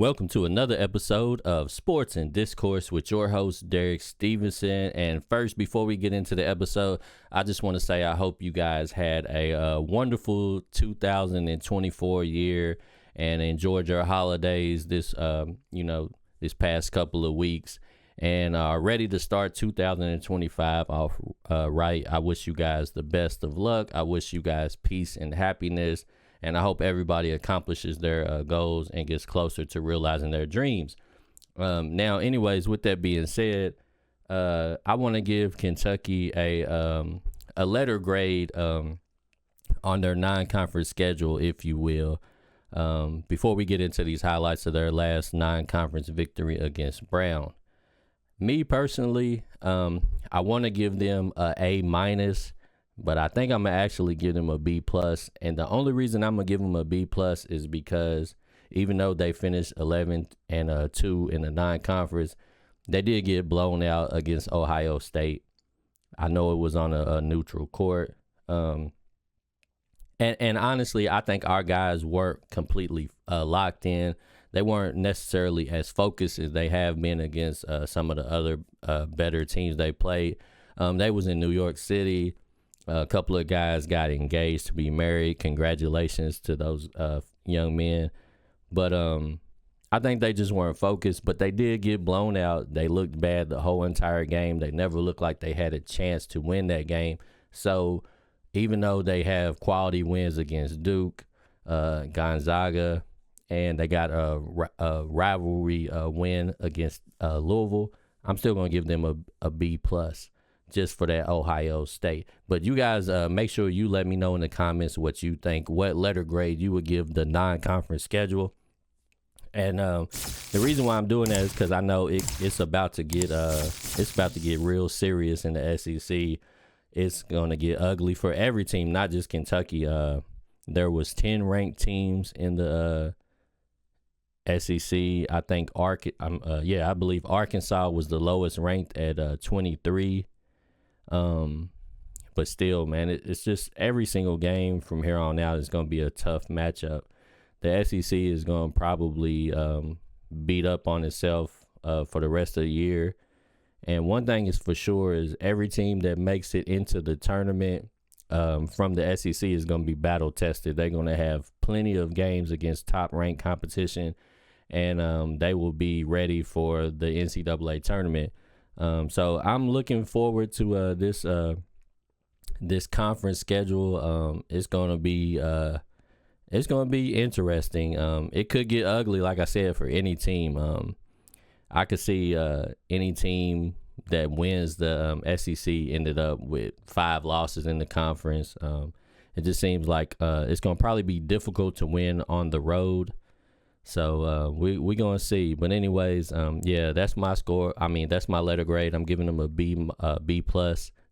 Welcome to another episode of Sports and Discourse with your host, Derek Stevenson. And first, before we get into the episode, I just want to say I hope you guys had a wonderful 2024 year and enjoyed your holidays this past couple of weeks and are ready to start 2025 off right. I wish you guys the best of luck. I wish you guys peace and happiness. And I hope everybody accomplishes their goals and gets closer to realizing their dreams. Now, anyways, with that being said, I want to give Kentucky a letter grade on their non-conference schedule, if you will, before we get into these highlights of their last non-conference victory against Brown. Me personally, I want to give them a A-, but I think I'm going to actually give them a B+. And the only reason I'm going to give them a B+ is because even though they finished 11-2 in the non-conference, they did get blown out against Ohio State. I know it was on a neutral court. And honestly, I think our guys weren't completely locked in. They weren't necessarily as focused as they have been against some of the other better teams they played. They was in New York City. A couple of guys got engaged to be married. Congratulations to those young men. But I think they just weren't focused, but they did get blown out. They looked bad the whole entire game. They never looked like they had a chance to win that game. So even though they have quality wins against Duke, Gonzaga, and they got a rivalry win against Louisville, I'm still going to give them a B+. Just for that Ohio State. But you guys make sure you let me know in the comments what you think, what letter grade you would give the non-conference schedule. And the reason why I'm doing that is because I know it's about to get real serious in the SEC. It's going to get ugly for every team, not just Kentucky. There was 10 ranked teams in the SEC. I think I believe Arkansas was the lowest ranked at 23. But still, man, it's just every single game from here on out is going to be a tough matchup. The SEC is going to probably beat up on itself for the rest of the year. And one thing is for sure is every team that makes it into the tournament from the SEC is going to be battle tested. They're going to have plenty of games against top ranked competition, and they will be ready for the NCAA tournament. So I'm looking forward to this conference schedule. It's gonna be interesting. It could get ugly, like I said, for any team. I could see any team that wins the SEC ended up with 5 losses in the conference. It just seems like it's gonna probably be difficult to win on the road. So we gonna see. But anyways, that's my score. I mean, that's my letter grade. I'm giving them a B+.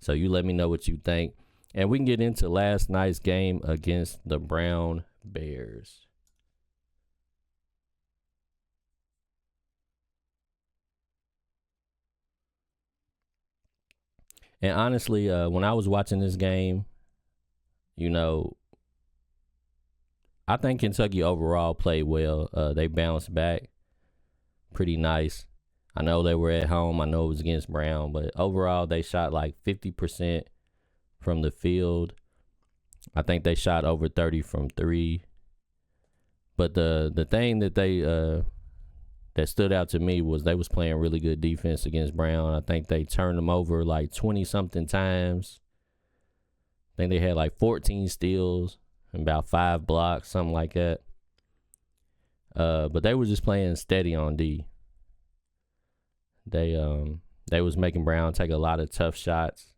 So you let me know what you think. And we can get into last night's game against the Brown Bears. And honestly, when I was watching this game, I think Kentucky overall played well. They bounced back pretty nice. I know they were at home. I know it was against Brown, but overall they shot like 50% from the field. I think they shot over 30 from 3. But the thing that they that stood out to me was they was playing really good defense against Brown. I think they turned them over like 20-something times. I think they had like 14 steals. About 5 blocks, something like that. But they were just playing steady on D. They was making Brown take a lot of tough shots,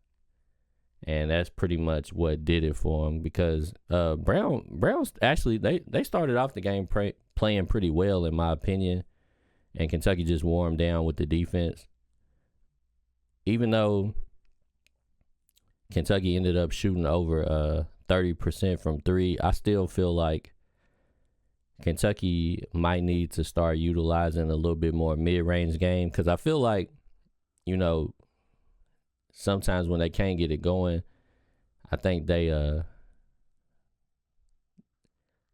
and that's pretty much what did it for them. Because Brown's actually they started off the game playing pretty well in my opinion, and Kentucky just wore them down with the defense. Even though Kentucky ended up shooting over 30% from 3, I still feel like Kentucky might need to start utilizing a little bit more mid-range game, because I feel like, sometimes when they can't get it going, I think they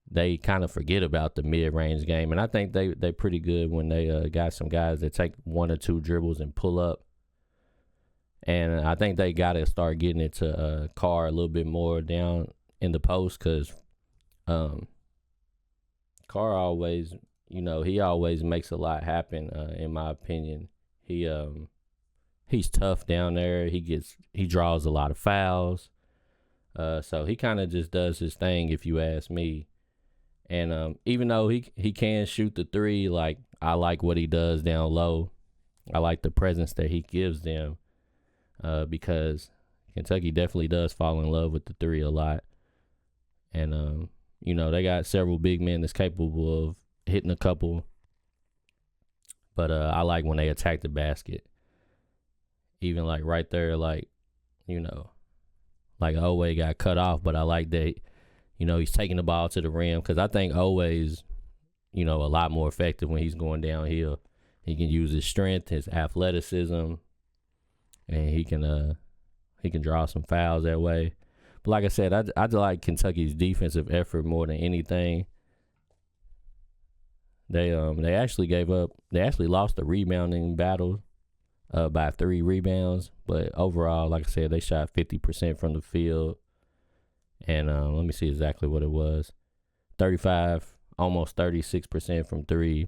they kind of forget about the mid-range game, and I think they pretty good when they got some guys that take one or two dribbles and pull up. And I think they got to start getting it to Carr a little bit more down in the post, because Carr always, he always makes a lot happen. In my opinion, he's tough down there. He draws a lot of fouls. So he kind of just does his thing, if you ask me. And even though he can shoot the three, like, I like what he does down low. I like the presence that he gives them, because Kentucky definitely does fall in love with the three a lot. And, they got several big men that's capable of hitting a couple. But I like when they attack the basket. Even, like, right there, like, like Oweh got cut off, but I like that, he's taking the ball to the rim, because I think Oweh's, a lot more effective when he's going downhill. He can use his strength, his athleticism, and he can draw some fouls that way. But like I said, I like Kentucky's defensive effort more than anything. They actually lost the rebounding battle by 3 rebounds, but overall, like I said, they shot 50% from the field. And let me see exactly what it was. 35, almost 36% from 3.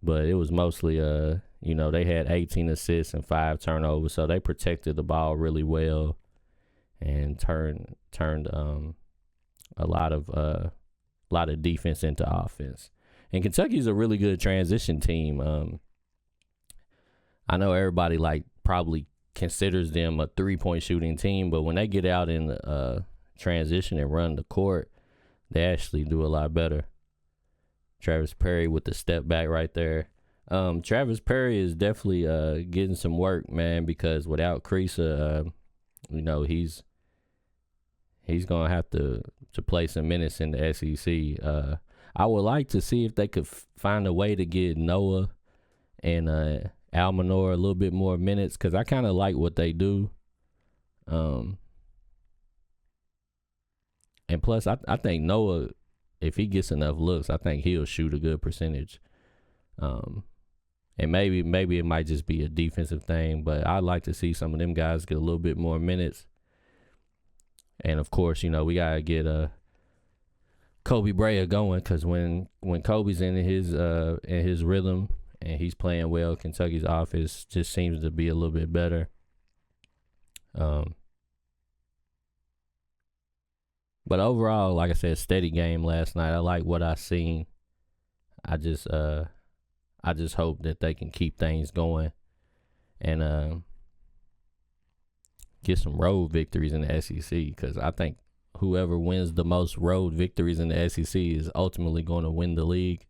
But it was mostly, they had 18 assists and 5 turnovers, so they protected the ball really well and turned a lot of defense into offense. And Kentucky's a really good transition team. I know everybody probably considers them a 3-point shooting team, but when they get out in the transition and run the court, they actually do a lot better. Travis Perry with the step back right there. Travis Perry is definitely getting some work, man, because without Kriisa, he's gonna have to play some minutes in the SEC. I would like to see if they could find a way to get Noah and Almanor a little bit more minutes, because I kind of like what they do. And plus, I think Noah, if he gets enough looks, I think he'll shoot a good percentage. And maybe it might just be a defensive thing, but I'd like to see some of them guys get a little bit more minutes. And of course, we gotta get Kobe Brea going, because when Kobe's in his rhythm and he's playing well, Kentucky's offense just seems to be a little bit better. But overall, like I said, steady game last night. I like what I seen. I just hope that they can keep things going and get some road victories in the SEC, because I think whoever wins the most road victories in the SEC is ultimately going to win the league,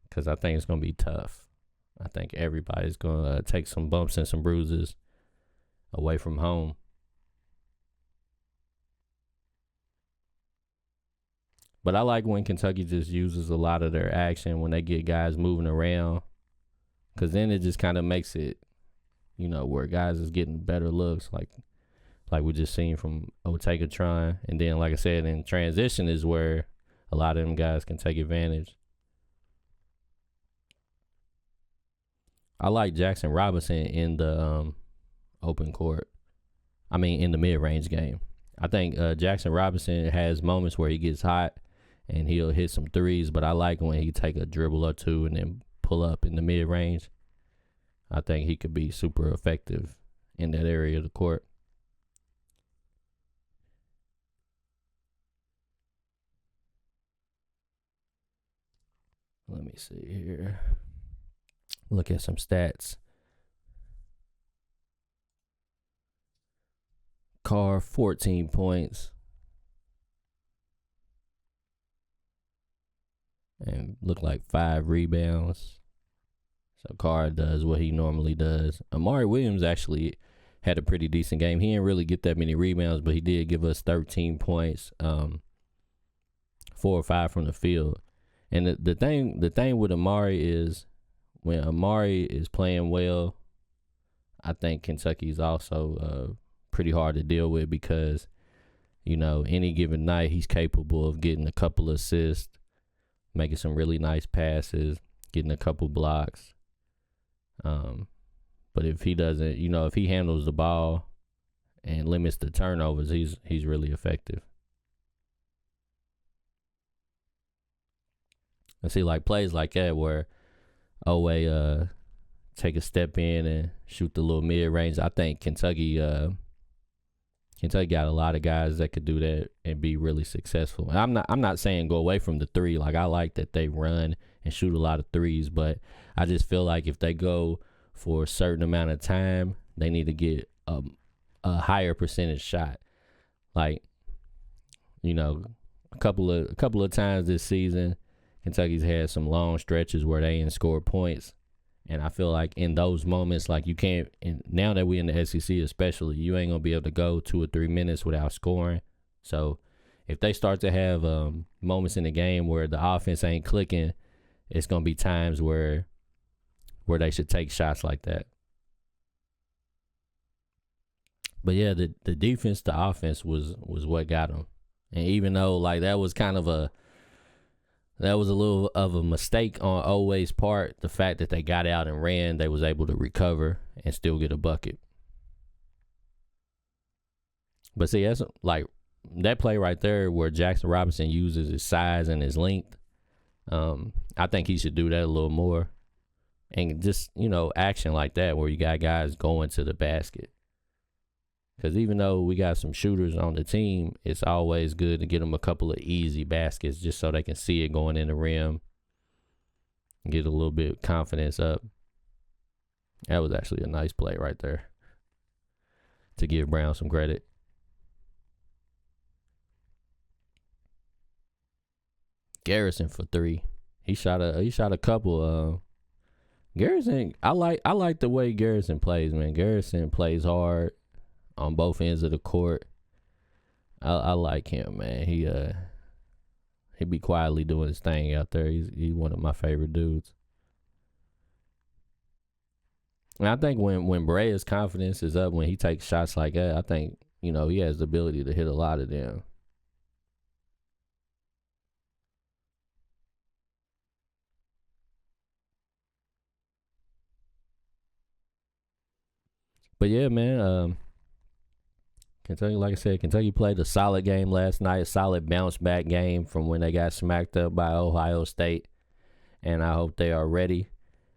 because I think it's going to be tough. I think everybody's going to take some bumps and some bruises away from home. But I like when Kentucky just uses a lot of their action when they get guys moving around, because then it just kind of makes it, where guys is getting better looks, like we just seen from Otega-Tron. And then, like I said, in transition is where a lot of them guys can take advantage. I like Jackson Robinson in the open court. I mean, in the mid-range game. I think Jackson Robinson has moments where he gets hot and he'll hit some threes, but I like when he take a dribble or two and then pull up in the mid-range. I think he could be super effective in that area of the court. Let me see here. Look at some stats. Carr, 14 points. And look like 5 rebounds. So Carr does what he normally does. Amari Williams actually had a pretty decent game. He didn't really get that many rebounds, but he did give us 13 points, 4 or 5 from the field. And the thing with Amari is, when Amari is playing well, I think Kentucky is also pretty hard to deal with, because Any given night, he's capable of getting a couple assists, making some really nice passes, getting a couple blocks. But if he doesn't, if he handles the ball and limits the turnovers, he's really effective. I see like plays like that where Oweh take a step in and shoot the little mid range. I think Kentucky got a lot of guys that could do that and be really successful. And I'm not saying go away from the three. Like, I like that they run and shoot a lot of threes, but I just feel like if they go for a certain amount of time, they need to get a higher percentage shot. Like, a couple of times this season, Kentucky's had some long stretches where they didn't score points. And I feel like in those moments, like, you can't, and now that we're in the SEC especially, you ain't going to be able to go 2 or 3 minutes without scoring. So if they start to have moments in the game where the offense ain't clicking, it's going to be times where they should take shots like that. But yeah, the defense to offense was what got them. And even though, like, that was a little of a mistake on Oweh's part, the fact that they got out and ran, they was able to recover and still get a bucket. But see, that's like that play right there where Jackson Robinson uses his size and his length. I think he should do that a little more. And just, action like that where you got guys going to the basket. Because even though we got some shooters on the team, it's always good to get them a couple of easy baskets just so they can see it going in the rim and get a little bit of confidence up. That was actually a nice play right there, to give Brown some credit. Garrison for 3. He shot a couple. Garrison, I like the way Garrison plays, man. Garrison plays hard on both ends of the court. I like him, man. He be quietly doing his thing out there. He's one of my favorite dudes. And I think when Barea confidence is up, when he takes shots like that, I think, he has the ability to hit a lot of them. But yeah, man, Kentucky, like I said, Kentucky played a solid game last night, a solid bounce back game from when they got smacked up by Ohio State. And I hope they are ready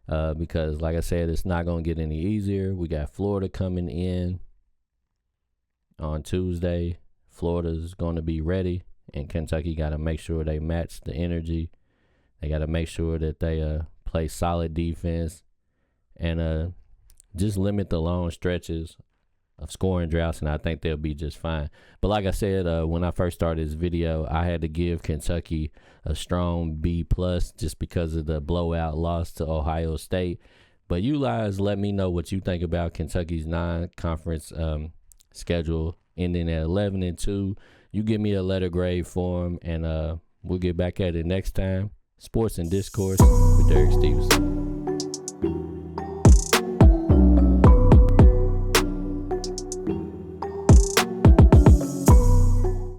because, like I said, it's not going to get any easier. We got Florida coming in on Tuesday. Florida's going to be ready, and Kentucky got to make sure they match the energy. They got to make sure that they play solid defense and just limit the long stretches of scoring droughts, and I think they'll be just fine. But like I said, when I first started this video, I had to give Kentucky a strong B+ just because of the blowout loss to Ohio State. But you guys let me know what you think about Kentucky's non-conference schedule ending at 11-2. You give me a letter grade for them, and we'll get back at it next time. Sports and Discourse with Derek Stevenson.